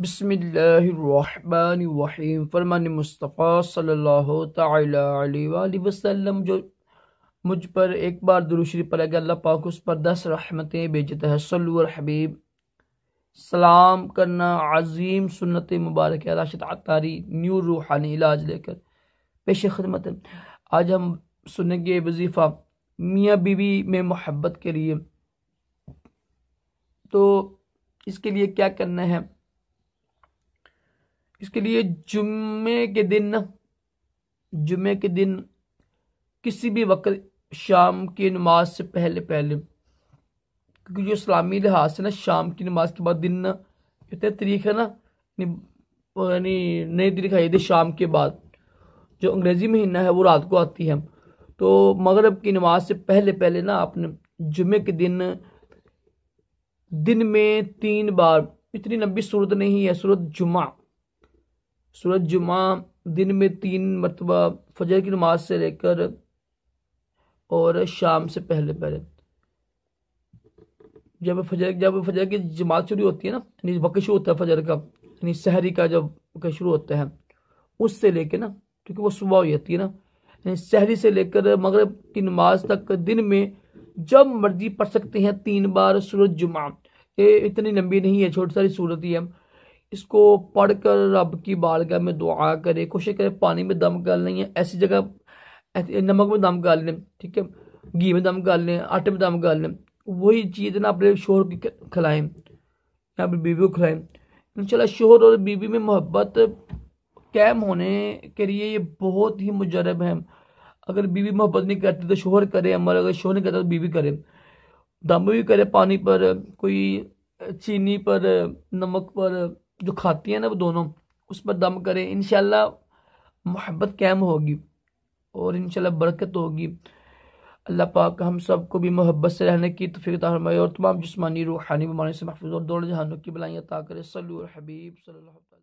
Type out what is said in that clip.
بسم اللہ الرحمن الرحیم۔ فرمان مصطفیٰ صلی اللہ تعالی علیہ وآلہ وسلم جو مجھ پر ایک بار درود شریف پڑھے گا اللہ پاک اس پر 10 رحمتیں بھیجتا ہے۔ صلو الحبیب۔ سلام کرنا عظیم سنت مبارک ہے۔ راشد عطاری نیو روحانی علاج لے کر پیش خدمت ہے۔ آج ہم سنیں گے وظیفہ میاں بیوی میں محبت کے لیے۔ تو اس کے لیے کیا کرنا ہے؟ اس کے لیے جمعے کے دن کسی بھی وقت شام کی نماز سے پہلے کیونکہ جو اسلامی لحاظ سے نا شام کی نماز کے بعد دن تاریخ ہے نا، یعنی نئی تاریخ ہے شام کے بعد، جو انگریزی مہینہ ہے وہ رات کو آتی ہے۔ تو مغرب کی نماز سے پہلے نا اپنے جمعے کے دن میں 3 بار، اتنی لمبی صورت نہیں ہے، سورت جمعہ دن میں 3 مرتبہ فجر کی نماز سے لے کر اور شام سے پہلے جب فجر کی جماعت شروع ہوتی ہے نا، یعنی وقت شروع ہوتا ہے فجر کا، یعنی سحری کا جب وقت شروع ہوتا ہے اس سے لے کے نا، کیونکہ وہ صبح ہو جاتی ہے نا، یعنی سحری سے لے کر مغرب کی نماز تک دن میں جب مرضی پڑھ سکتے ہیں 3 بار سورت جمعہ۔ یہ اتنی لمبی نہیں ہے، چھوٹی ساری صورت ہی ہے۔ اس کو پڑھ کر رب کی بارگاہ میں دعا کرے، کوشش کرے پانی میں دم کر لیں، ایسی جگہ نمک میں دم کر لیں، ٹھیک ہے، گھی میں دم کر لیں، آٹے میں دم کر لیں، وہی چیز نا اپنے شوہر کی کھلائیں یا اپنی بیوی کو کھلائیں۔ انشاءاللہ شوہر اور بیوی میں محبت قائم ہونے کے لیے یہ بہت ہی مجرب ہے۔ اگر بیوی محبت نہیں کرتی تو شوہر کرے، اگر شوہر نہیں کرتا تو بیوی کرے، دم بھی کرے پانی پر، کوئی چینی پر، نمک پر، جو کھاتی ہیں نا وہ دونوں، اس پر دم کرے، انشاءاللہ محبت قائم ہوگی اور انشاءاللہ برکت ہوگی۔ اللہ پاک ہم سب کو بھی محبت سے رہنے کی توفیق عطا فرمائے اور تمام جسمانی روحانی بیماریوں سے محفوظ اور دونوں جہانوں کی بلائیں عطا کرے۔ صلو علی الحبیب صلی اللہ علیہ وسلم۔